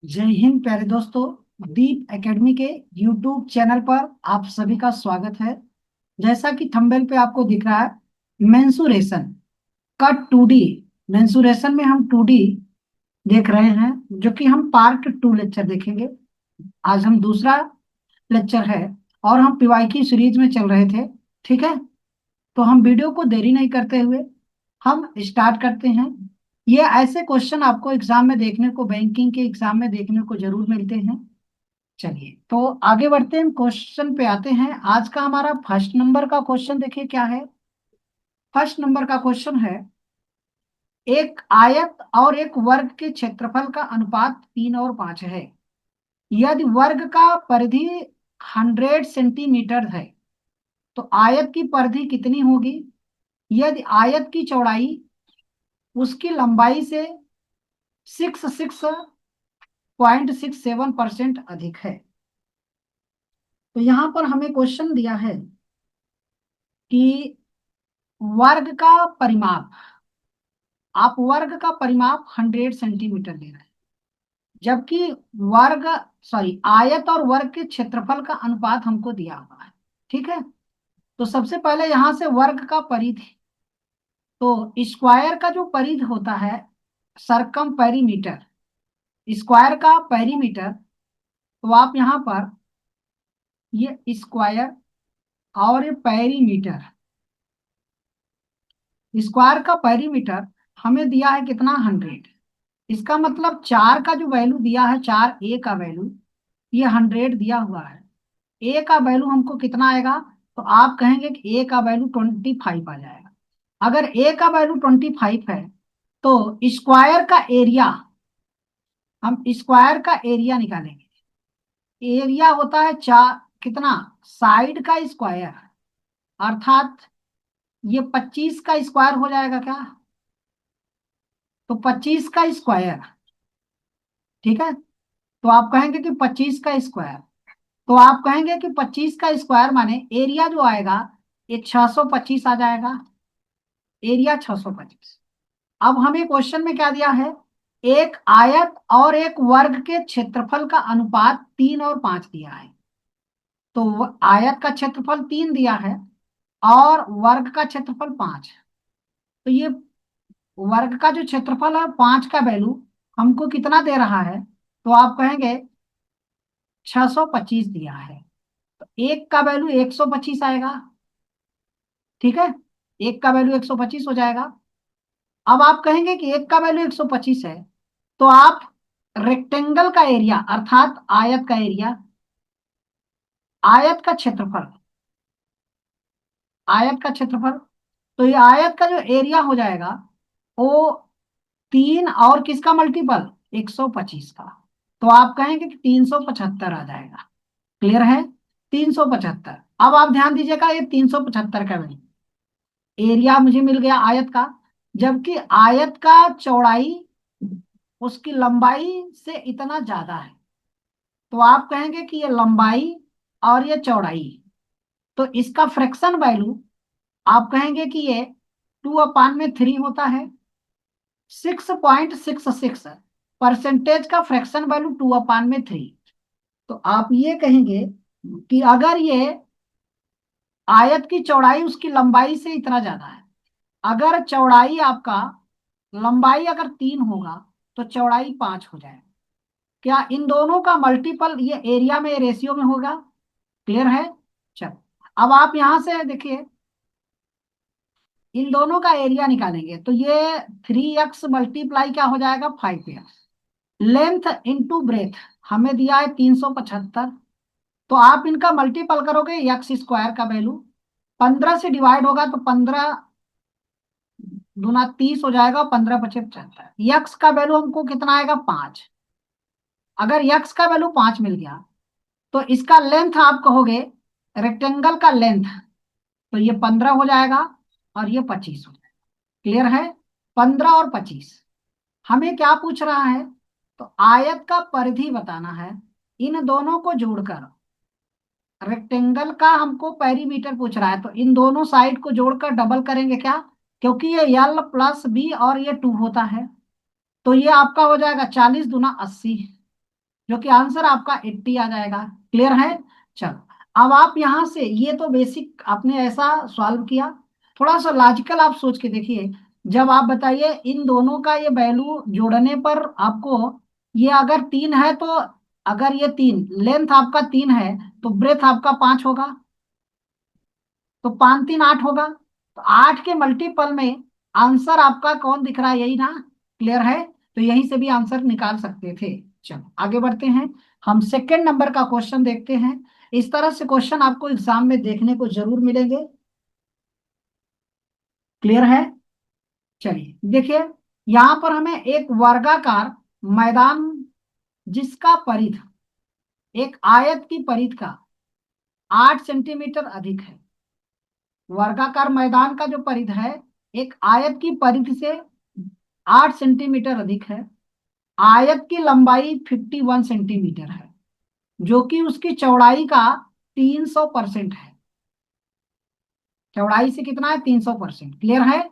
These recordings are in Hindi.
जय हिंद प्यारे दोस्तों। दीप एकेडमी के यूट्यूब चैनल पर आप सभी का स्वागत है। जैसा कि थंबनेल पे आपको दिख रहा है, मेंसुरेशन का 2D। मेंसुरेशन में हम 2D देख रहे हैं, जो कि हम पार्ट 2 लेक्चर देखेंगे। आज हम दूसरा लेक्चर है और हम पीवाईक्यू सीरीज में चल रहे थे। ठीक है, तो हम वीडियो को देरी नहीं करते हुए हम स्टार्ट करते हैं। ये ऐसे क्वेश्चन आपको एग्जाम में देखने को, बैंकिंग के एग्जाम में देखने को जरूर मिलते हैं। चलिए तो आगे बढ़ते हैं, क्वेश्चन पे आते हैं। आज का हमारा फर्स्ट नंबर का क्वेश्चन देखिए क्या है। फर्स्ट नंबर का क्वेश्चन है, एक आयत और एक वर्ग के क्षेत्रफल का अनुपात 3 और 5 है। यदि वर्ग का परिधि 100 सेंटीमीटर है तो आयत की परिधि कितनी होगी? यदि आयत की चौड़ाई उसकी लंबाई से 66.67% अधिक है। तो यहां पर हमें क्वेश्चन दिया है कि वर्ग का परिमाप, आप वर्ग का परिमाप 100 सेंटीमीटर ले रहे हैं, जबकि वर्ग सॉरी आयत और वर्ग के क्षेत्रफल का अनुपात हमको दिया हुआ है। ठीक है, तो सबसे पहले यहां से वर्ग का परिधि, तो स्क्वायर का जो परिधि होता है, सरकम पेरीमीटर, स्क्वायर का पेरीमीटर, तो आप यहां पर ये स्क्वायर और ये पेरीमीटर, स्क्वायर का पेरीमीटर हमें दिया है कितना? 100। इसका मतलब 4 का जो वैल्यू दिया है, 4A का वैल्यू, ये 100 दिया हुआ है। ए का वैल्यू हमको कितना आएगा? तो आप कहेंगे कि ए का वैल्यू 25 आ जाएगा। अगर ए का वैल्यू 25 है तो स्क्वायर का एरिया, हम स्क्वायर का एरिया निकालेंगे। एरिया होता है चार, कितना? साइड का स्क्वायर, अर्थात ये 25 का स्क्वायर हो जाएगा क्या? तो 25 का स्क्वायर, ठीक है। तो आप कहेंगे कि 25 का स्क्वायर, तो आप कहेंगे कि 25 का स्क्वायर माने एरिया जो आएगा ये 625 आ जाएगा। एरिया 625। अब हमें क्वेश्चन में क्या दिया है? एक आयत और एक वर्ग के क्षेत्रफल का अनुपात 3 और 5 दिया है। तो आयत का क्षेत्रफल 3 दिया है और वर्ग का क्षेत्रफल 5। तो ये वर्ग का जो क्षेत्रफल है 5 का वैल्यू हमको कितना दे रहा है? तो आप कहेंगे 625 दिया है। तो एक का वैल्यू 125 आएगा। ठीक है, एक का वैल्यू 125 हो जाएगा। अब आप कहेंगे कि एक का वैल्यू 125 है, तो आप रेक्टेंगल का एरिया, अर्थात आयत का एरिया, आयत का क्षेत्रफल, आयत का क्षेत्रफल, तो ये आयत का जो एरिया हो जाएगा वो 3 और किसका मल्टीपल? 125 का। तो आप कहेंगे कि 375 आ जाएगा। क्लियर है? 375। अब आप ध्यान दीजिएगा, ये 375 का वैल्यू, एरिया मुझे मिल गया आयत का, जबकि आयत का चौड़ाई उसकी लंबाई से इतना ज्यादा है। तो आप कहेंगे कि ये लंबाई और ये चौड़ाई, तो इसका फ्रैक्शन वैल्यू आप कहेंगे कि ये 2/3 होता है। 6.66 परसेंटेज का फ्रैक्शन वैल्यू 2/3। तो आप ये कहेंगे कि अगर ये आयत की चौड़ाई उसकी लंबाई से इतना ज्यादा है, अगर चौड़ाई आपका, लंबाई अगर 3 होगा तो चौड़ाई 5 हो जाएगा, क्या इन दोनों का मल्टीपल ये एरिया में, रेशियो में होगा? क्लियर है? चलो, अब आप यहां से देखिए, इन दोनों का एरिया निकालेंगे तो ये 3x मल्टीप्लाई क्या हो जाएगा? 5x। लेंथ इंटू ब्रेथ हमें दिया है 375, तो आप इनका मल्टीपल करोगे, एक्स स्क्वायर का वैल्यू 15 से डिवाइड होगा तो 15 दूना 30 हो जाएगा, 15×5 = 75। यक्स का वैल्यू हमको कितना आएगा? 5। अगर यक्स का वैल्यू 5 मिल गया तो इसका लेंथ आप कहोगे, रेक्टेंगल का लेंथ, तो ये 15 हो जाएगा और ये 25 हो जाएगा। क्लियर है? 15 और 25। हमें क्या पूछ रहा है? तो आयत का परिधि बताना है, इन दोनों को जोड़कर। रेक्टेंगल का हमको पेरीमीटर पूछ रहा है, तो इन दोनों साइड को जोड़कर डबल करेंगे क्या? क्योंकि ये L + B और ये 2 होता है, तो ये आपका हो जाएगा 40 दूना 80। जो कि आंसर आपका 80 आ जाएगा। क्लियर है? चलो अब आप यहां से, ये तो बेसिक आपने ऐसा सॉल्व किया, थोड़ा सा लॉजिकल आप सोच के देखिए। जब आप बताइए इन दोनों का ये वैल्यू जोड़ने पर आपको, ये अगर 3 है तो, अगर ये 3 लेंथ आपका 3 है तो ब्रेथ आपका 5 होगा, तो 5 3 8 होगा, तो 8 के मल्टीपल में आंसर आपका कौन दिख रहा है, यही ना? क्लियर है? तो यहीं से भी आंसर निकाल सकते थे। चलो आगे बढ़ते हैं, हम सेकेंड नंबर का क्वेश्चन देखते हैं। इस तरह से क्वेश्चन आपको एग्जाम में देखने को जरूर मिलेंगे। क्लियर है? चलिए देखिए, यहां पर हमें एक वर्गाकार मैदान जिसका परिध एक आयत की परिध का 8 सेंटीमीटर अधिक है। वर्गाकार मैदान का जो परिध है एक आयत की परिधि से 8 सेंटीमीटर अधिक है। आयत की लंबाई 51 सेंटीमीटर है, जो कि उसकी चौड़ाई का 300% है। चौड़ाई से कितना है? 300%। क्लियर है?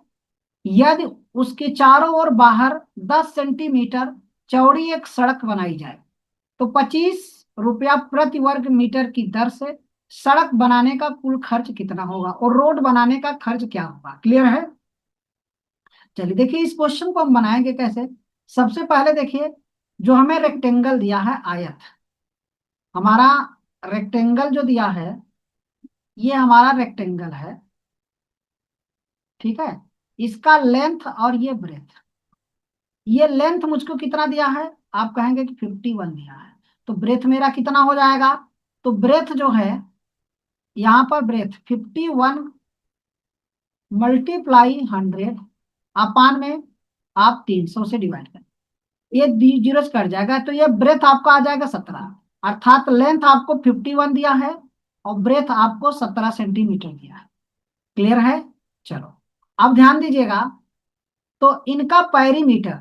यदि उसके चारों ओर बाहर 10 सेंटीमीटर चौड़ी एक सड़क बनाई जाए तो 25 रुपया प्रति वर्ग मीटर की दर से सड़क बनाने का कुल खर्च कितना होगा, और रोड बनाने का खर्च क्या होगा। क्लियर है? चलिए देखिए, इस क्वेश्चन को हम बनाएंगे कैसे। सबसे पहले देखिए, जो हमें रेक्टेंगल दिया है आयत, हमारा रेक्टेंगल जो दिया है, ये हमारा रेक्टेंगल है। ठीक है? इसका लेंथ और ये ब्रेथ, ये लेंथ मुझको कितना दिया है, आप कहेंगे कि 51 दिया है, तो ब्रेथ मेरा कितना हो जाएगा? तो ब्रेथ जो है, यहाँ पर ब्रेथ 51 मल्टीप्लाई 100 अपान में आप 300 से डिवाइड करें, ये जीरो से कट जाएगा, तो ये ब्रेथ आपका आ जाएगा 17। अर्थात लेंथ आपको 51 दिया है और ब्रेथ आपको 17 सेंटीमीटर दिया है। क्लियर है? चलो अब ध्यान दीजिएगा, तो इनका पेरीमीटर,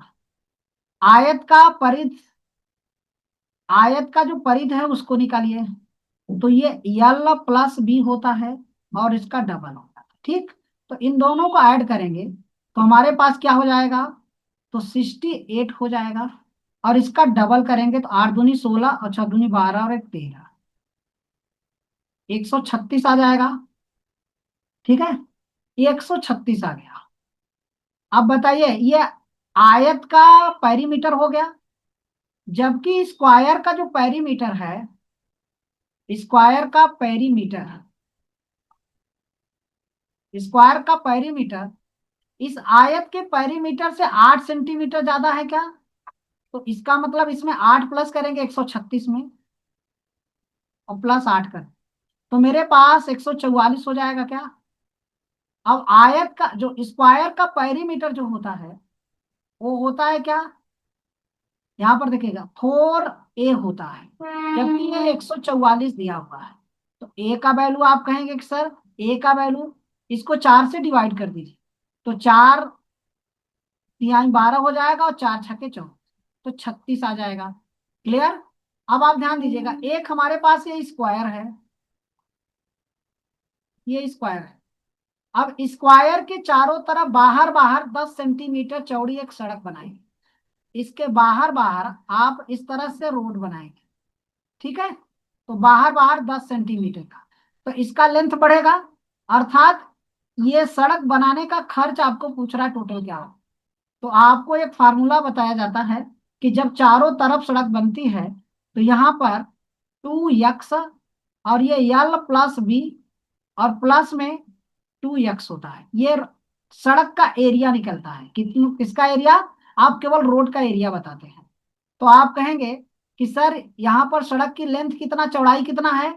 आयत का परिध, आयत का जो परिध है उसको निकालिए, तो ये यल प्लस बी होता है और इसका डबल होता है। ठीक, तो इन दोनों को ऐड करेंगे तो हमारे पास क्या हो जाएगा, तो 68 हो जाएगा, और इसका डबल करेंगे तो 8 दूनी 16 और 6 दूनी 12 और 1 13, 136 आ जाएगा। ठीक है, ये 136 आ गया। अब बताइए, ये आयत का पेरीमीटर हो गया, जबकि स्क्वायर का जो पेरीमीटर है, स्क्वायर का पेरीमीटर, स्क्वायर का पेरीमीटर इस आयत के पेरीमीटर से 8 सेंटीमीटर ज्यादा है क्या? तो इसका मतलब इसमें 8 प्लस करेंगे 136 में, और प्लस 8 कर, तो मेरे पास 144 हो जाएगा क्या? अब आयत का जो स्क्वायर का पेरीमीटर जो होता है वो होता है क्या, यहाँ पर देखिएगा 4a होता है, जबकि ये 144 दिया हुआ है। तो a का वैल्यू आप कहेंगे कि सर a का वैल्यू, इसको 4 से डिवाइड कर दीजिए, तो 4 तिहाई 12 हो जाएगा और 4 छक्के 24, तो 36 आ जाएगा। क्लियर? अब आप ध्यान दीजिएगा, एक हमारे पास ये स्क्वायर है, ये स्क्वायर है। अब स्क्वायर के चारों तरफ बाहर बाहर 10 सेंटीमीटर चौड़ी एक सड़क बनाएंगे, इसके बाहर बाहर आप इस तरह से रोड बनाएंगे। ठीक है, तो बाहर बाहर 10 सेंटीमीटर का, तो इसका लेंथ बढ़ेगा, अर्थात ये सड़क बनाने का खर्च आपको पूछ रहा है टोटल क्या हो। तो आपको एक फार्मूला बताया जाता है कि जब चारों तरफ सड़क बनती है तो यहाँ पर 2x और ये यल प्लस बी और प्लस में 2x होता है, ये सड़क का एरिया निकलता है। कितनी, किसका एरिया? आप केवल रोड का एरिया बताते हैं। तो आप कहेंगे कि सर यहाँ पर सड़क की लेंथ कितना, चौड़ाई कितना है,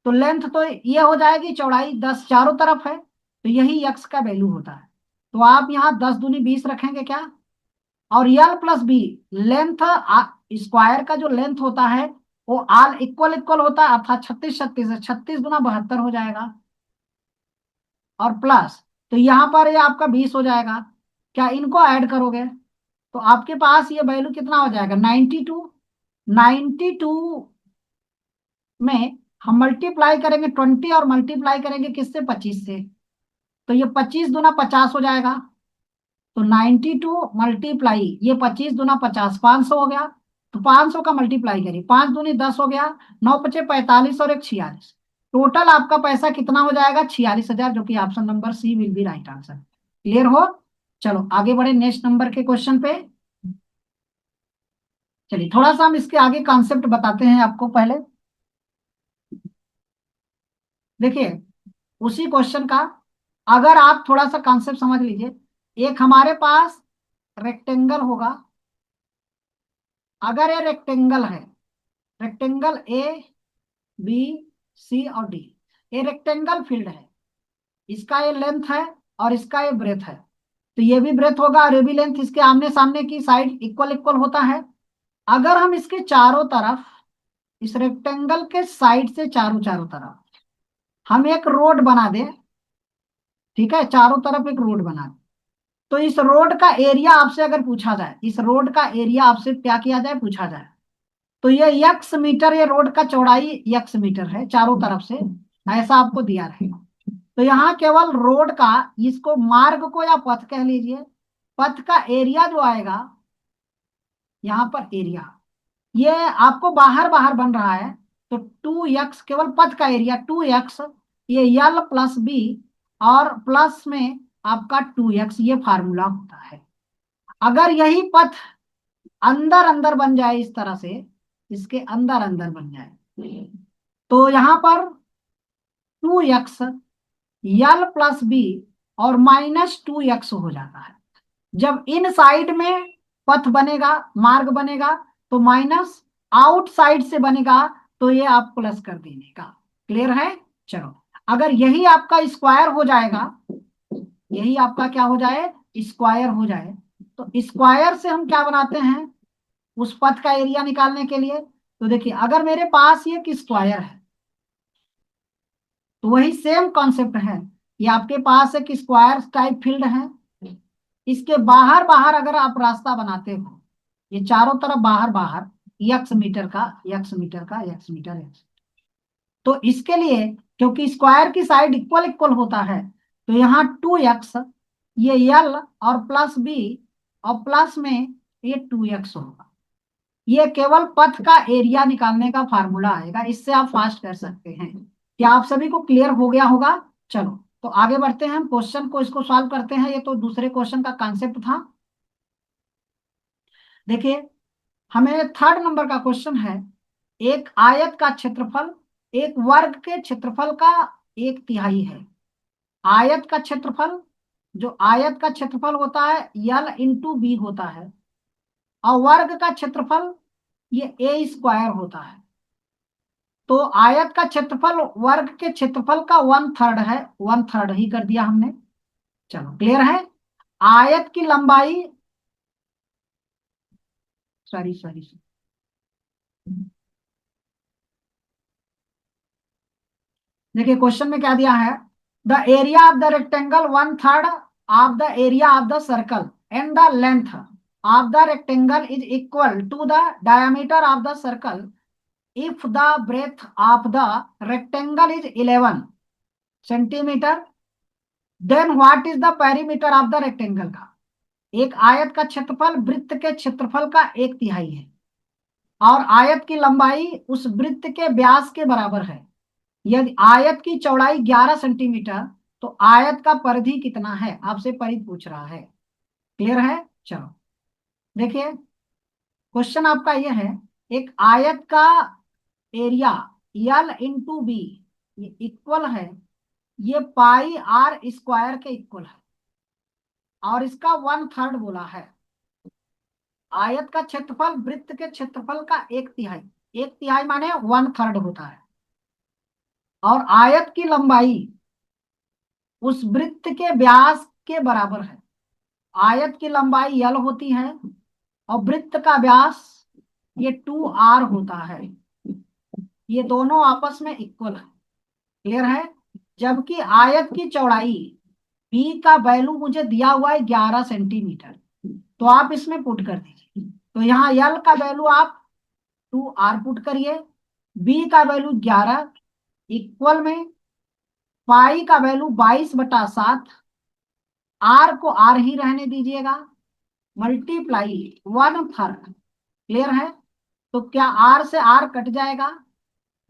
तो लेंथ तो ये हो जाएगी, चौड़ाई 10 चारों तरफ है, तो यही x का वैल्यू होता है। तो आप यहाँ 10 दूनी 20 रखेंगे क्या, और यल प्लस बी, लेंथ स्क्वायर का जो लेंथ होता है वो आल इक्वल इक्वल होता है, अर्थात 36 36 है, 36 गुना 72 हो जाएगा, और प्लस, तो यहां पर ये आपका 20 हो जाएगा। क्या इनको ऐड करोगे तो आपके पास ये वैल्यू कितना हो जाएगा, 92। 92 में हम मल्टीप्लाई करेंगे 20 और मल्टीप्लाई करेंगे किससे, 25 से, तो ये 25 दूना 50 हो जाएगा। तो 92 मल्टीप्लाई ये 25 दूना 50, 500 हो गया। तो 500 का मल्टीप्लाई करिए, 5 दूनी 10 हो गया, 9 पचे 45 और एक 46। टोटल आपका पैसा कितना हो जाएगा? 46,000, जो कि option number C will be right answer. Clear हो? चलो आगे बढ़े नेक्स्ट नंबर के क्वेश्चन पे। चलिए थोड़ा सा हम इसके आगे कॉन्सेप्ट बताते हैं आपको पहले। देखिए उसी क्वेश्चन का अगर आप थोड़ा सा कॉन्सेप्ट समझ लीजिए। एक हमारे पास रेक्टेंगल होगा, अगर ये रेक्टेंगल है, रेक्टेंगल ए बी सी और डी, ये रेक्टेंगल फील्ड है, इसका ये लेंथ है और इसका ये ब्रेथ है। तो ये भी ब्रेथ होगा और ये भी लेंथ, इसके आमने सामने की साइड इक्वल इक्वल होता है। अगर हम इसके चारों तरफ, इस रेक्टेंगल के साइड से चारों चारों तरफ हम एक रोड बना दें, ठीक है, चारों तरफ एक रोड बना दें, तो इस रोड का एरिया आपसे अगर पूछा जाए, इस रोड का एरिया आपसे क्या किया जाए, पूछा जाए, तो ये यक्स मीटर, ये रोड का चौड़ाई यक्स मीटर है चारों तरफ से, ऐसा आपको दिया रहेगा। तो यहाँ केवल रोड का, इसको मार्ग को या पथ कह लीजिए, पथ का एरिया जो आएगा, यहाँ पर एरिया ये आपको बाहर बाहर बन रहा है, तो 2x केवल पथ का एरिया 2x, ये यल प्लस बी और प्लस में आपका 2x, ये फार्मूला होता है। अगर यही पथ अंदर अंदर बन जाए इस तरह से, इसके अंदर अंदर बन जाए, तो यहाँ पर 2x यल प्लस बी और -2x हो जाता है। जब इन साइड में पथ बनेगा, मार्ग बनेगा, तो माइनस, आउटसाइड से बनेगा तो ये आप प्लस कर देने का। क्लियर है? चलो अगर यही आपका स्क्वायर हो जाएगा, यही आपका क्या हो जाए, स्क्वायर हो जाए, तो स्क्वायर से हम क्या बनाते हैं उस पथ का एरिया निकालने के लिए। तो देखिए अगर मेरे पास ये एक स्क्वायर है, तो वही सेम कॉन्सेप्ट है, ये आपके पास एक स्क्वायर टाइप फील्ड है, इसके बाहर बाहर अगर आप रास्ता बनाते हो, ये चारों तरफ बाहर बाहर यक्स मीटर का, यक्स मीटर का, यक्स मीटर, यक्स, तो इसके लिए क्योंकि स्क्वायर की साइड इक्वल इक्वल होता है, तो यहाँ 2x, ये यल और प्लस बी और प्लस में ये 2x होगा। ये केवल पथ का एरिया निकालने का फार्मूला आएगा, इससे आप फास्ट कर सकते हैं। क्या आप सभी को क्लियर हो गया होगा? चलो तो आगे बढ़ते हैं, हम क्वेश्चन को इसको सॉल्व करते हैं। ये तो दूसरे क्वेश्चन का कॉन्सेप्ट था। देखिए हमें थर्ड नंबर का क्वेश्चन है, एक आयत का क्षेत्रफल एक वर्ग के क्षेत्रफल का 1/3 है। आयत का क्षेत्रफल, जो आयत का क्षेत्रफल होता है यल इंटू बी होता है, और वर्ग का क्षेत्रफल ये ए स्क्वायर होता है। तो आयत का क्षेत्रफल वर्ग के क्षेत्रफल का 1/3 है, 1/3 ही कर दिया हमने। चलो क्लियर है? आयत की लंबाई, सॉरी सॉरी, देखिए क्वेश्चन में क्या दिया है, the area of the rectangle 1/3 of the area of the circle and the length of the rectangle is equal to the diameter of the circle if the breadth of the rectangle is 11 centimetre, then what is the perimeter of the rectangle का। एक आयत का क्षेत्रफल वृत्त के क्षेत्रफल का 1/3 है, और आयत की लंबाई उस वृत्त के व्यास के बराबर है। यदि आयत की चौड़ाई 11 सेंटीमीटर, तो आयत का परिधि कितना है, आपसे परिधि पूछ रहा है। क्लियर है? चलो देखिए क्वेश्चन आपका यह है, एक आयत का एरिया यल इंटू बी ये इक्वल है, ये पाई आर स्क्वायर के इक्वल है, और इसका 1/3 बोला है। आयत का क्षेत्रफल वृत्त के क्षेत्रफल का 1/3, 1/3 माने 1/3 होता है, और आयत की लंबाई उस वृत्त के व्यास के बराबर है। आयत की लंबाई यल होती है और वृत्त का व्यास ये 2r होता है, ये दोनों आपस में इक्वल है। क्लियर है? जबकि आयत की चौड़ाई b का वैल्यू मुझे दिया हुआ है 11 सेंटीमीटर, तो आप इसमें पुट कर दीजिए। तो यहाँ यल का वैल्यू आप 2r पुट करिए, b का वैल्यू 11, इक्वल में पाई का वैल्यू 22/7, आर को आर ही रहने दीजिएगा, मल्टीप्लाई 1/3। क्लियर है? तो क्या आर से आर कट जाएगा,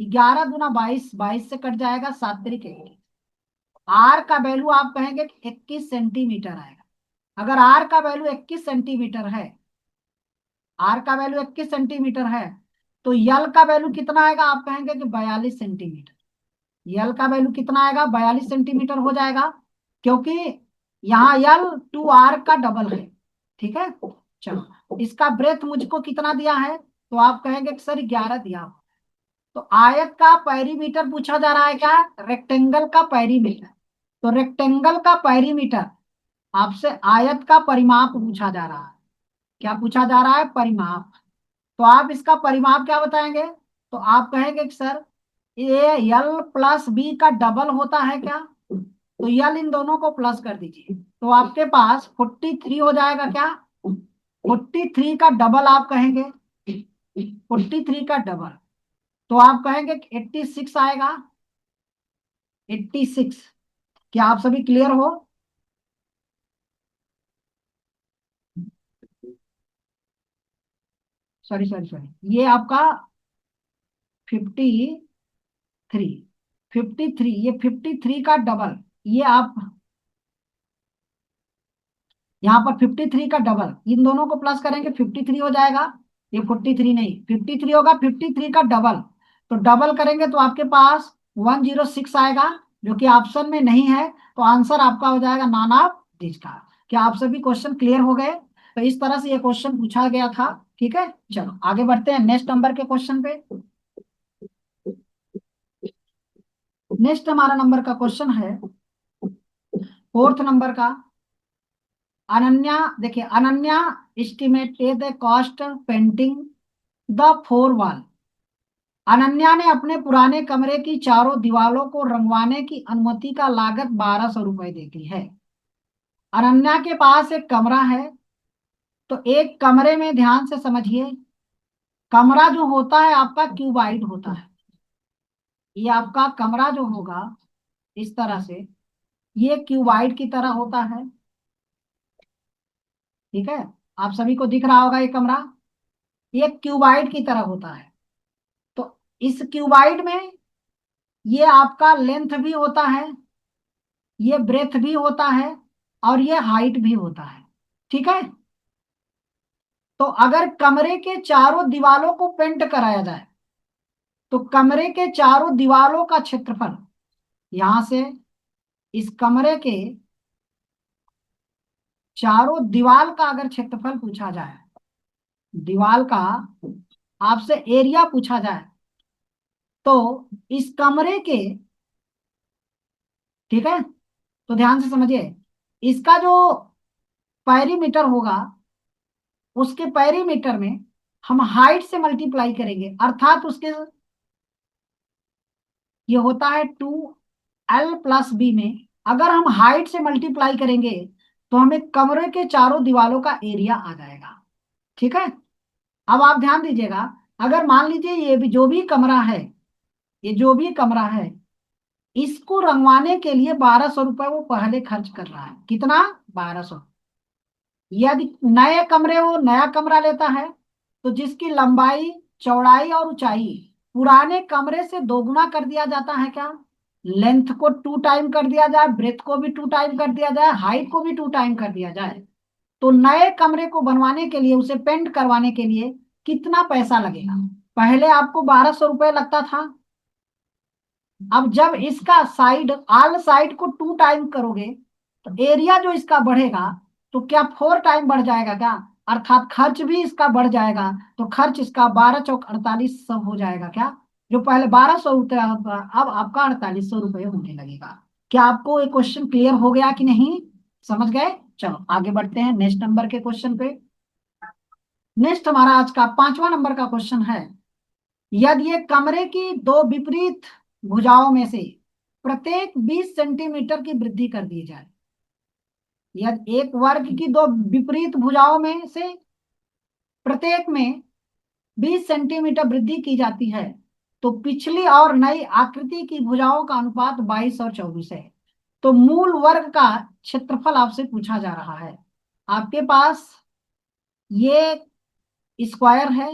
11 दूना 22, 22 से कट जाएगा, 7 तरीक 21। आर का वैल्यू आप कहेंगे कि 21 सेंटीमीटर आएगा। अगर आर का वैल्यू 21 सेंटीमीटर है, आर का वैल्यू 21 सेंटीमीटर है, तो यल का वैल्यू कितना आएगा, आप कहेंगे कि 42 सेंटीमीटर। यल का वैल्यू कितना आएगा, 42 सेंटीमीटर हो जाएगा, क्योंकि यहाँ यल 2r का डबल है। ठीक है, चलो इसका ब्रेथ मुझको कितना दिया है, तो आप कहेंगे कि सर 11 दिया हुआ। तो आयत का पेरीमीटर पूछा जा रहा है क्या, रेक्टेंगल का पेरीमीटर। तो रेक्टेंगल का पेरीमीटर आपसे आयत का परिमाप पूछा जा रहा है। क्या पूछा जा रहा है, परिमाप। तो आप इसका परिमाप क्या बताएंगे, तो आप कहेंगे कि सर ये यल प्लस बी का डबल होता है क्या, तो यल इन दोनों को प्लस कर दीजिए, तो आपके पास 43 हो जाएगा क्या, 43 का डबल आप कहेंगे, 43 का डबल, तो आप कहेंगे कि 86 आएगा, 86। क्या आप सभी क्लियर हो। सॉरी सॉरी सॉरी, ये आपका 53, 53, ये 53 का डबल, ये आप यहाँ पर 53 का डबल, इन दोनों को प्लस करेंगे 53 हो जाएगा। ये 43 नहीं, 53 होगा, 53 का डबल, तो डबल करेंगे तो आपके पास 106 आएगा, जो कि ऑप्शन में नहीं है। तो आंसर आपका हो जाएगा नॉन ऑफ दिस का। क्या आप सभी क्वेश्चन क्लियर हो गए। तो इस तरह से ये क्वेश्चन पूछा गया था। ठीक है, चलो आगे बढ़ते हैं नेक्स्ट नंबर के क्वेश्चन पे। नेक्स्ट हमारा नंबर का क्वेश्चन है, फोर्थ नंबर का। अनन्या, देखिए Ananya estimated the cost painting the four wall. Ananya ने अपने पुराने कमरे की चारों दीवारों को रंगवाने की अनुमति का लागत 1200 रुपए देती है। अनन्या के पास एक कमरा है, तो एक कमरे में ध्यान से समझिए, कमरा जो होता है आपका क्यूबाइड होता है। ये आपका कमरा जो होगा इस तरह से, ये क्यूबाइड की तरह होता है। ठीक है, आप सभी को दिख रहा होगा ये कमरा, ये क्यूबाइड की तरह होता है। तो इस क्यूबाइड में ये आपका लेंथ भी होता है, ये ब्रेथ भी होता है, और ये हाइट भी होता है। ठीक है, तो अगर कमरे के चारों दीवारों को पेंट कराया जाए, तो कमरे के चारों दीवारों का क्षेत्रफल, यहां से इस कमरे के चारों दीवार का अगर क्षेत्रफल पूछा जाए, दीवार का आपसे एरिया पूछा जाए, तो इस कमरे के, ठीक है, तो ध्यान से समझिए, इसका जो पेरीमीटर होगा, उसके पेरीमीटर में हम हाइट से मल्टीप्लाई करेंगे, अर्थात उसके, ये होता है 2l+b में, अगर हम हाइट से मल्टीप्लाई करेंगे तो हमें कमरे के चारों दीवारों का एरिया आ जाएगा। ठीक है, अब आप ध्यान दीजिएगा, अगर मान लीजिए ये भी जो भी कमरा है, ये जो भी कमरा है, इसको रंगवाने के लिए 1200 रुपए वो पहले खर्च कर रहा है। कितना, 1200। यदि नए कमरे, वो नया कमरा लेता है, तो जिसकी लंबाई, चौड़ाई और ऊंचाई पुराने कमरे से दोगुना कर दिया जाता है क्या, लेंथ को 2 टाइम कर दिया जाए, ब्रेथ को भी 2 टाइम कर दिया जाए, हाइट को भी 2 टाइम कर दिया जाए, तो नए कमरे को बनवाने के लिए, उसे पेंट करवाने के लिए कितना पैसा लगेगा। पहले आपको 1200 रुपये लगता था, अब जब इसका साइड, आल साइड को 2 टाइम करोगे, तो एरिया जो इसका बढ़ेगा, तो क्या 4 टाइम बढ़ जाएगा क्या, अर्थात खर्च भी इसका बढ़ जाएगा। तो खर्च इसका 12×4 4800 हो जाएगा क्या, जो पहले 1200 रुपया होता, अब आपका 4800 रुपये होने लगेगा। क्या आपको ये क्वेश्चन क्लियर हो गया कि नहीं, समझ गए। चलो आगे बढ़ते हैं नेक्स्ट नंबर के क्वेश्चन पे। नेक्स्ट हमारा आज का 5वां नंबर का क्वेश्चन है, यदि ये कमरे की दो विपरीत भुजाओं में से प्रत्येक 20 सेंटीमीटर की वृद्धि कर दी जाए, यदि एक वर्ग की दो विपरीत भुजाओं में से प्रत्येक में 20 सेंटीमीटर वृद्धि की जाती है, तो पिछली और नई आकृति की भुजाओं का अनुपात 22 और 24 है। तो मूल वर्ग का क्षेत्रफल आपसे पूछा जा रहा है। आपके पास ये स्क्वायर है,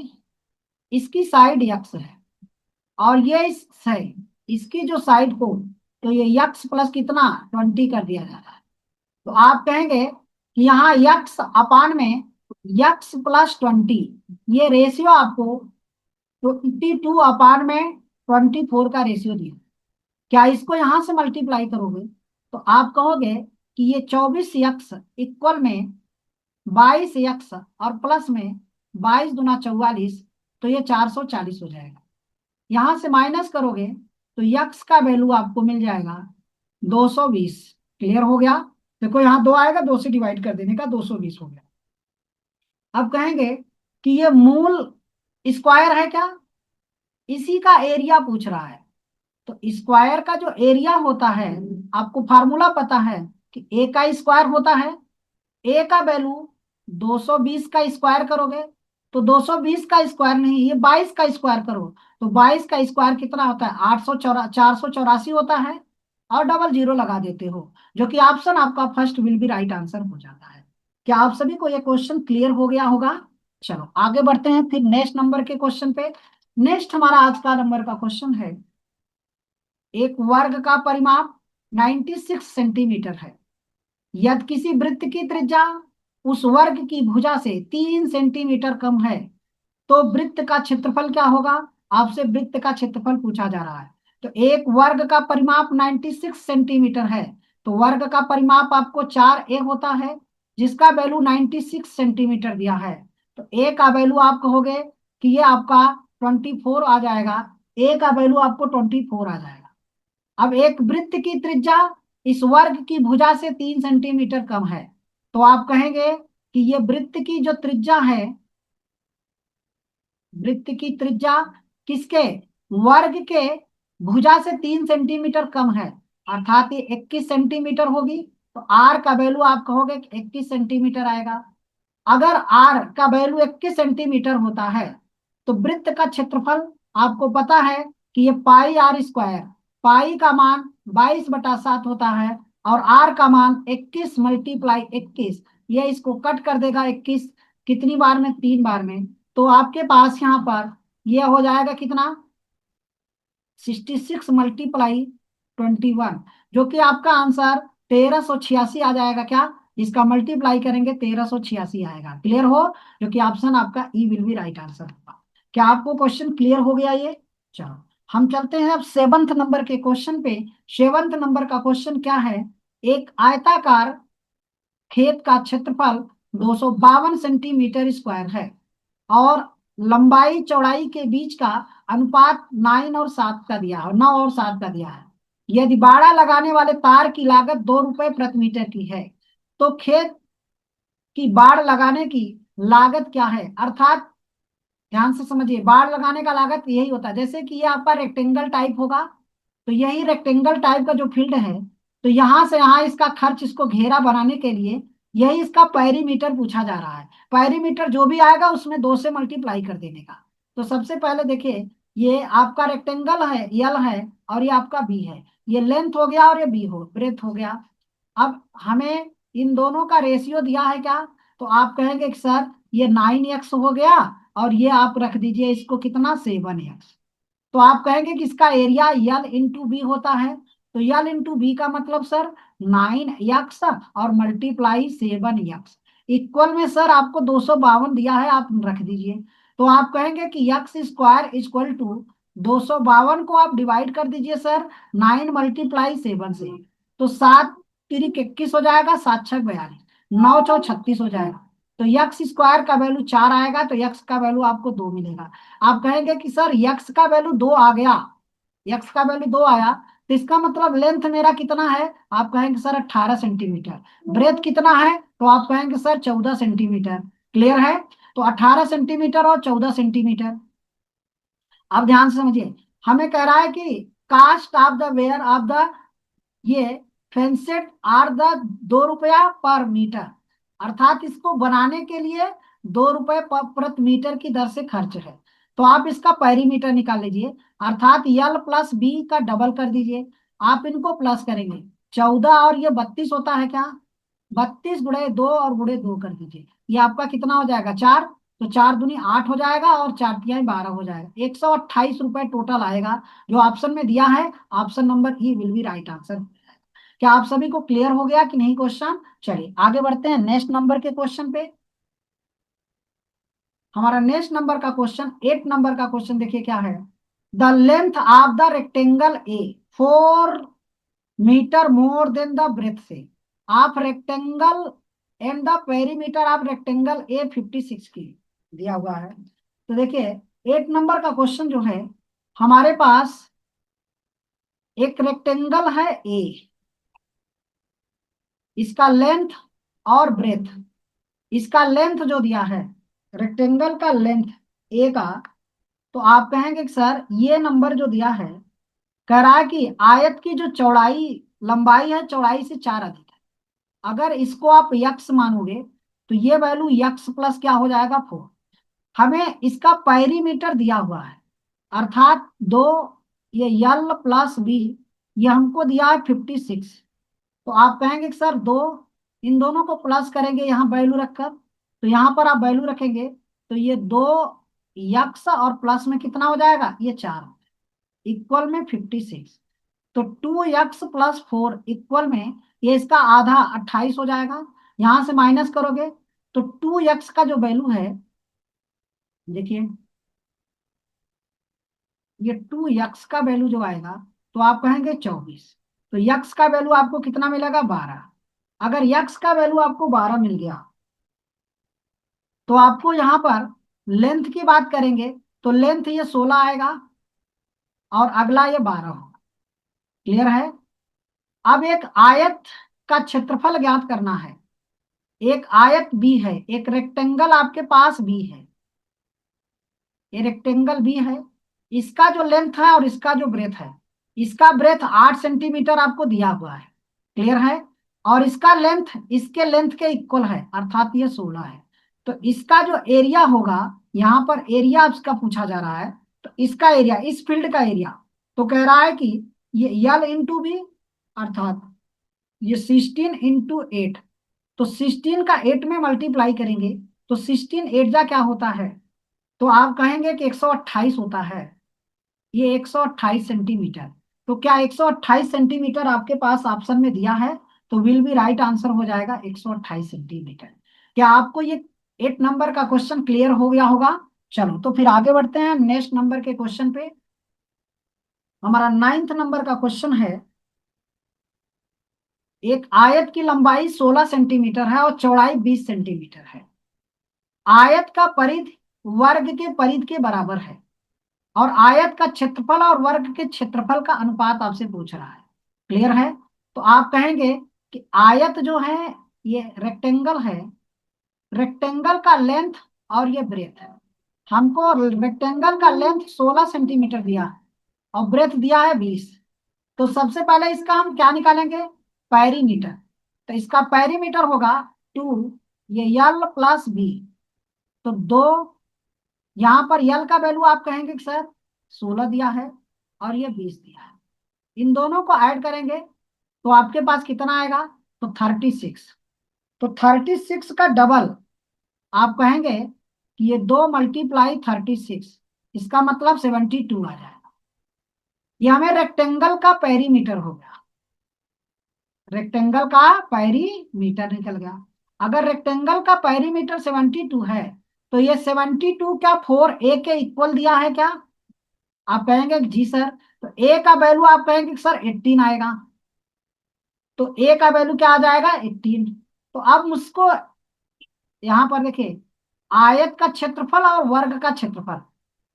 इसकी साइड यक्स है और ये इस है, इसकी जो साइड को, तो ये यक्स प्लस कितना 20 कर दिया जाता है। तो आप कहेंगे कि यहाँ यक्स अपान में यक्स प्लस 20, ये रेशियो आपको 22 अपान में 24 का रेशियो दिया। क्या इसको यहां से मल्टीप्लाई करोगे तो आप कहोगे कि ये 24 यक्स इक्वल में 22 यक्स और प्लस में 22 दूना 44, तो ये 440 हो जाएगा। यहां से माइनस करोगे तो यक्स का वैल्यू आपको मिल जाएगा 220। क्लियर हो गया? देखो यहाँ 2 आएगा, 2 से डिवाइड कर देने का, 220 हो गया। अब कहेंगे कि ये मूल स्क्वायर है क्या, इसी का एरिया पूछ रहा है। तो स्क्वायर का जो एरिया होता है, आपको फार्मूला पता है कि ए का स्क्वायर होता है, ए का वैल्यू 220 का स्क्वायर करोगे तो 220 का स्क्वायर नहीं, ये 22 का स्क्वायर करो तो 22 का स्क्वायर कितना होता है, 484 होता है। और डबल जीरो लगा देते हो, जो कि ऑप्शन आपका first will be right answer हो जाता है। क्या आप सभी को ये क्वेश्चन क्लियर हो गया होगा? चलो आगे बढ़ते हैं फिर नेक्स्ट नंबर के क्वेश्चन पे। नेक्स्ट हमारा आज का नंबर का क्वेश्चन है, एक वर्ग का परिमाप 96 सेंटीमीटर है। यदि किसी वृत्त की त्रिज्या उस वर्ग की भुजा से 3 सेंटीमीटर कम है तो वृत्त का क्षेत्रफल क्या होगा? आपसे वृत्त का क्षेत्रफल पूछा जा रहा है। तो एक वर्ग का परिमाप 96 सेंटीमीटर है, तो वर्ग का परिमाप आपको 4a होता है, जिसका वैल्यू 96 सेंटीमीटर दिया है। तो a का वैल्यू आप कहोगे कि ये आपका 24 आ जाएगा, a का वैल्यू आपको 24 आ जाएगा। अब एक वृत्त की त्रिज्या इस वर्ग की भुजा से 3 सेंटीमीटर कम है, तो आप कहेंगे कि ये वृत्त की जो त्रिज्या है, वृत्त की त्रिज्या किसके, वर्ग के भुजा से 3 सेंटीमीटर कम है, अर्थात ये 21 सेंटीमीटर होगी। तो आर का वैल्यू आप कहोगे 21 सेंटीमीटर आएगा। अगर आर का वैल्यू 21 सेंटीमीटर होता है तो वृत्त का क्षेत्रफल आपको पता है कि ये पाई आर स्क्वायर, पाई का मान 22/7 होता है और आर का मान 21 मल्टीप्लाई 21, ये इसको कट कर देगा 21 कितनी बार में, 3 बार में। तो आपके पास यहाँ पर ये हो जाएगा कितना, 66 मल्टीप्लाई 21, जो कि आपका आंसर 1386 आ जाएगा। क्या, इसका मल्टीप्लाई करेंगे 1386 आएगा। क्लियर हो? जो कि ऑप्शन आपका ई विल बी राइट आंसर होगा। क्या आपको क्वेश्चन क्लियर हो गया ये? चलो हम चलते हैं अब 7th नंबर के क्वेश्चन पे। 7th नंबर का क्वेश्चन क्या है, एक आयताकार खेत का क्षेत्रफल 252 सेंटीमीटर स्क्वायर है और लंबाई चौड़ाई के बीच का अनुपात 9 और 7 का दिया है, 9 और 7 का दिया है। यदि बाड़ा लगाने वाले तार की लागत 2 रुपए प्रति मीटर की है तो खेत की बाड़ लगाने की लागत क्या है? अर्थात ध्यान से समझिए, बाड़ लगाने का लागत यही होता है, जैसे कि ये आपका रेक्टेंगल टाइप होगा, तो यही रेक्टेंगल टाइप का जो फील्ड है, तो यहां से यहाँ इसका खर्च, इसको घेरा बनाने के लिए यही इसका पैरीमीटर पूछा जा रहा है। पैरीमीटर जो भी आएगा उसमें 2 से मल्टीप्लाई कर देने का। तो सबसे पहले देखिए, ये आपका रेक्टेंगल है, यल है, और ये आपका बी है। ये लेंथ हो गया और ये बी हो, ब्रेथ हो गया। अब हमें इन दोनों का रेशियो दिया है क्या, तो आप कहेंगे कि सर ये 9x हो गया और ये आप रख दीजिए इसको कितना, 7x। तो आप कहेंगे कि इसका एरिया यल इंटू बी होता है। तो यल इंटू बी का मतलब सर 9x और मल्टीप्लाई 7x इक्वल में सर आपको 252 दिया है, आप रख दीजिए। तो आप कहेंगे कि यक्स स्क्वायर इक्वल टू 252 को आप डिवाइड कर दीजिए सर 9 मल्टीप्लाई 7 से, तो 7×3 = 21 हो जाएगा, 7×6 = 42, 9×4 = 36 हो जाएगा। तो यक्स स्क्वायर का वैल्यू 4 आएगा, तो यक्स का वैल्यू आपको 2 मिलेगा। आप कहेंगे कि सर यक्स का वैल्यू 2 आ गया, यक्स का वैल्यू 2 आया, तो इसका मतलब लेंथ मेरा कितना है, आप कहेंगे सर 18 सेंटीमीटर। ब्रेथ कितना है, तो आप कहेंगे सर 14 सेंटीमीटर। क्लियर है? तो 18 सेंटीमीटर और 14 सेंटीमीटर। अब ध्यान से समझिए, हमें कह रहा है कि cost of the wire of the ये फेंसेट आर द 2 रुपया पर मीटर, अर्थात इसको बनाने के लिए 2 रुपए प्रति मीटर की दर से खर्च है। तो आप इसका पैरीमीटर निकाल लीजिए, अर्थात यल प्लस बी का डबल कर दीजिए। आप इनको प्लस करेंगे, 14 और ये 32 होता है क्या, 32 × 2 और × 2 कर दीजिए, ये आपका कितना हो जाएगा, 4। तो 4 दूनी 8 हो जाएगा और 4 तिहाई 12 हो जाएगा। 128 रुपए टोटल आएगा जो ऑप्शन में दिया है। Option number E will be right answer. क्या आप सभी को क्लियर हो गया कि नहीं क्वेश्चन? चलिए आगे बढ़ते हैं नेक्स्ट नंबर के क्वेश्चन पे। हमारा नेक्स्ट नंबर का क्वेश्चन 8 नंबर का क्वेश्चन देखिए क्या है। The length of the rectangle a 4 metre more than the breadth से of rectangle and the perimeter of rectangle a 56 की दिया हुआ है। तो देखिए 8 नंबर का क्वेश्चन जो है, हमारे पास एक रेक्टेंगल है ए, इसका लेंथ और ब्रेथ, इसका लेंथ जो दिया है रेक्टेंगल का लेंथ ए का, तो आप कहेंगे कि सर ये नंबर जो दिया है, कह रहा है कि आयत की जो चौड़ाई लंबाई है चौड़ाई से 4 अधिक है। अगर इसको आप यक्स मानोगे तो ये वैल्यू यक्स प्लस क्या हो जाएगा 4। हमें इसका पेरीमीटर दिया हुआ है, अर्थात दो, ये यल प्लस बी, ये हमको दिया है 56। तो आप कहेंगे कि सर दो, इन दोनों को प्लस करेंगे यहाँ वैल्यू रखकर, तो यहाँ पर आप वैल्यू रखेंगे तो ये 2 यक्स और प्लस में कितना हो जाएगा, ये 4 इक्वल में 56। तो 2 यक्स प्लस 4 इक्वल में ये इसका आधा 28 हो जाएगा। यहां से माइनस करोगे तो 2 यक्स का जो वैल्यू है, देखिए ये 2 यक्स का वैल्यू जो आएगा, तो आप कहेंगे 24। तो यक्स का वैल्यू आपको कितना मिलेगा, 12। अगर यक्स का वैल्यू आपको 12 मिल गया तो आपको यहाँ पर लेंथ की बात करेंगे तो लेंथ ये 16 आएगा और अगला ये 12 होगा। क्लियर है? अब एक आयत का क्षेत्रफल ज्ञात करना है। एक आयत बी है, एक रेक्टेंगल आपके पास बी है, ये रेक्टेंगल बी है, इसका जो लेंथ है और इसका जो ब्रेथ है, इसका ब्रेथ 8 सेंटीमीटर आपको दिया हुआ है। क्लियर है? और इसका लेंथ इसके लेंथ के इक्वल है, अर्थात ये 16 है। तो इसका जो एरिया होगा, यहाँ पर एरिया इसका पूछा जा रहा है, तो इसका एरिया, इस फील्ड का एरिया, तो कह रहा है कि ये यल इंटू बी, अर्थात ये 16 × 8। तो 16 का 8 में मल्टीप्लाई करेंगे तो 16 8 जा क्या होता है, तो आप कहेंगे कि 128 होता है। ये 128 सेंटीमीटर। तो क्या 128 सेंटीमीटर आपके पास ऑप्शन में दिया है, तो विल बी राइट आंसर हो जाएगा 128 सेंटीमीटर। क्या आपको ये 8 नंबर का क्वेश्चन क्लियर हो गया होगा? चलो तो फिर आगे बढ़ते हैं नेक्स्ट नंबर के क्वेश्चन पे। हमारा 9 नंबर का क्वेश्चन है। एक आयत की लंबाई 16 सेंटीमीटर है और चौड़ाई 20 सेंटीमीटर है। आयत का परिधि वर्ग के परिधि के बराबर है और आयत का क्षेत्रफल और वर्ग के क्षेत्रफल का अनुपात आपसे पूछ रहा है। क्लियर है? तो आप कहेंगे कि आयत जो है ये रेक्टेंगल है, रेक्टेंगल का लेंथ और ये ब्रेथ है। हमको रेक्टेंगल का लेंथ 16 सेंटीमीटर दिया है और ब्रेथ दिया है 20। तो सबसे पहले इसका हम क्या निकालेंगे, पेरीमीटर। तो इसका पेरीमीटर होगा 2, ये यल प्लस बी, तो 2, यहाँ पर यल का वैल्यू आप कहेंगे कि सर 16 दिया है और ये 20 दिया है, इन दोनों को ऐड करेंगे तो आपके पास कितना आएगा, तो 36। तो 36 का डबल आप कहेंगे कि ये 2 × 36, इसका मतलब 72 आ जाएगा। ये हमें रेक्टेंगल का पेरीमीटर हो गया, रेक्टेंगल का पेरीमीटर निकल गया। अगर रेक्टेंगल का पेरीमीटर 72 है तो ये 72 क्या 4a के इक्वल दिया है क्या? आप कहेंगे कि जी सर। तो a का वैल्यू आप कहेंगे कि सर 18 आएगा। तो a का वैल्यू क्या आ जाएगा, 18। तो अब मुझको यहाँ पर देखिए, आयत का क्षेत्रफल और वर्ग का क्षेत्रफल,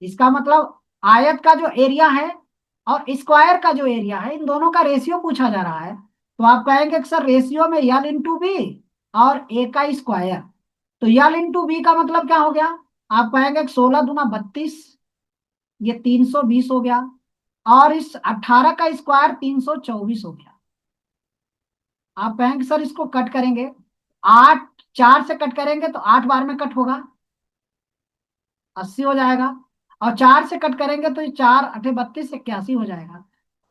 इसका मतलब आयत का जो एरिया है और स्क्वायर का जो एरिया है, इन दोनों का रेशियो पूछा जा रहा है। तो आप कहेंगे कि सर रेशियो में यल इंटू बी और ए का स्क्वायर। तो यल इंटू बी का मतलब क्या हो गया, आप कहेंगे कि 16 × 32, ये 320 हो गया, और इस 18 का स्क्वायर 324 हो गया। आप कहेंगे सर इसको कट करेंगे, 8 4 से कट करेंगे तो 8 बार में कट होगा, 80 हो जाएगा। और 4 से कट करेंगे तो ये 4 × 8 = 32, 81 हो जाएगा।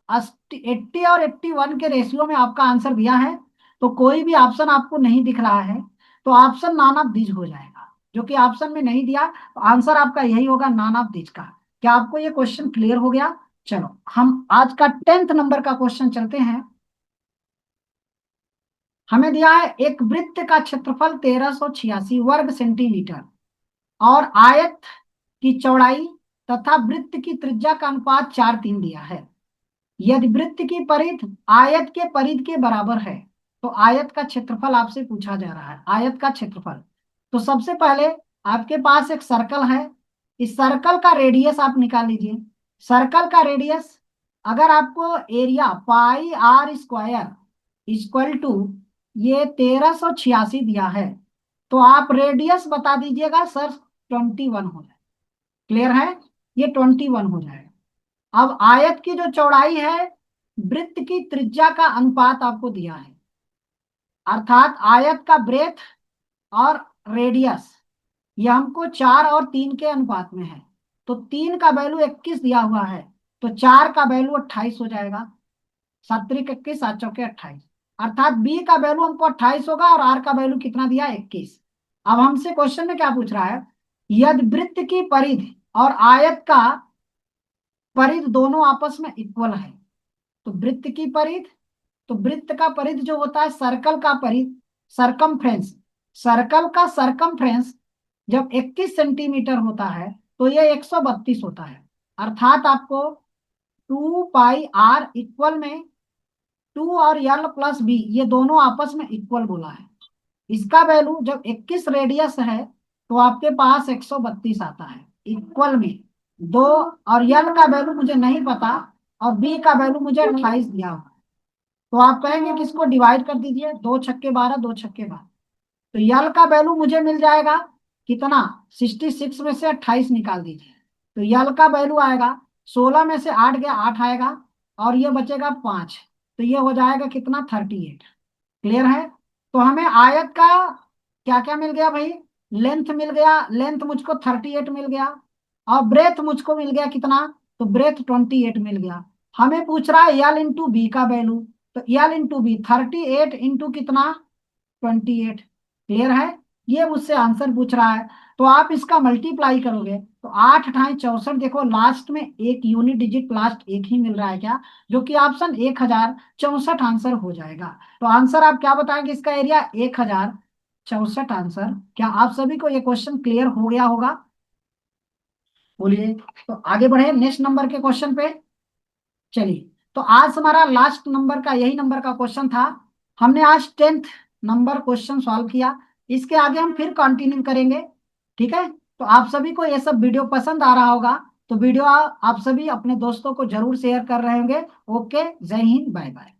80 और 81 के रेशियो में आपका आंसर दिया है। तो कोई भी ऑप्शन आपको नहीं दिख रहा है तो ऑप्शन नॉन ऑफ दीज हो जाएगा, जो कि ऑप्शन में नहीं दिया, तो आंसर आपका यही होगा, नॉन ऑफ दिस का। क्या आपको ये क्वेश्चन क्लियर हो गया? चलो हम आज का 10th नंबर का क्वेश्चन चलते हैं। हमें दिया है एक वृत्त का क्षेत्रफल 1386 वर्ग सेंटीमीटर और आयत की चौड़ाई तथा वृत्त की त्रिज्या का अनुपात 4:3 दिया है। यदि वृत्त की परिध आयत के परिध के बराबर है तो आयत का क्षेत्रफल आपसे पूछा जा रहा है, आयत का क्षेत्रफल। तो सबसे पहले आपके पास एक सर्कल है, इस सर्कल का रेडियस आप निकाल लीजिए। सर्कल का रेडियस, अगर आपको area pi r square equal to ये 1386 दिया है, तो आप रेडियस बता दीजिएगा सर 21 हो जाए। क्लियर है? ये 21 हो जाएगा। अब आयत की जो चौड़ाई है वृत्त की त्रिज्या का अनुपात आपको दिया है, अर्थात आयत का ब्रेथ और रेडियस ये हमको 4 और 3 के अनुपात में है। तो 3 का वैल्यू 21 दिया हुआ है, तो 4 का वैल्यू 28 हो जाएगा। 7×3 = 21, 7×4 = 28, अर्थात बी का वैल्यू हमको 28 होगा और आर का वैल्यू कितना दिया, 21। अब हमसे क्वेश्चन में क्या पूछ रहा है, यदि वृत्त की परिधि और आयत का परिध दोनों आपस में इक्वल है, तो वृत्त की परिध, तो वृत्त का परिध जो होता है सर्कल का परिध, सरकमफ्रेंस, सर्कल का सरकमफ्रेंस जब 21 सेंटीमीटर होता है तो ये 132 होता है। अर्थात आपको 2πr इक्वल में 2 और l प्लस बी ये दोनों आपस में इक्वल बोला है। इसका वैल्यू जब 21 रेडियस है तो आपके पास 132 आता है इक्वल में दो, और यल का वैल्यू मुझे नहीं पता और बी का वैल्यू मुझे 28 दिया हुआ है। तो आप कहेंगे कि इसको डिवाइड कर दीजिए, 2×6 = 12, 2×6 = 12। तो यल का वैल्यू मुझे मिल जाएगा कितना, 66 में से 28 निकाल दीजिए, तो यल का वैल्यू आएगा 16 में से 8 गया 8 आएगा और ये बचेगा 5, तो ये हो जाएगा कितना, 38। क्लियर है? तो हमें आयत का क्या क्या मिल गया भाई, लेंथ मिल गया, लेंथ मुझको 38 मिल गया और ब्रेथ मुझको मिल गया कितना, तो ब्रेथ 28 मिल गया। हमें पूछ रहा है यल इंटू बी का वैल्यू, तो यल इंटू बी 38 इंटू कितना, 28। क्लियर है? ये मुझसे आंसर पूछ रहा है, तो आप इसका मल्टीप्लाई करोगे तो 8×8 = 64। देखो लास्ट में एक यूनिट डिजिट लास्ट एक ही मिल रहा है क्या, जो कि ऑप्शन 1064 आंसर हो जाएगा। तो आंसर आप क्या बताएंगे, इसका एरिया 1064 आंसर। क्या आप सभी को ये क्वेश्चन क्लियर हो गया होगा? बोलिए। तो आगे बढ़े नेक्स्ट नंबर के क्वेश्चन पे। चलिए, तो आज हमारा लास्ट नंबर का यही नंबर का क्वेश्चन था। हमने आज 10th नंबर क्वेश्चन सॉल्व किया, इसके आगे हम फिर कंटिन्यू करेंगे। ठीक है? तो आप सभी को ये सब वीडियो पसंद आ रहा होगा, तो वीडियो आप सभी अपने दोस्तों को जरूर शेयर कर रहे होंगे। ओके, जय हिंद, बाय बाय।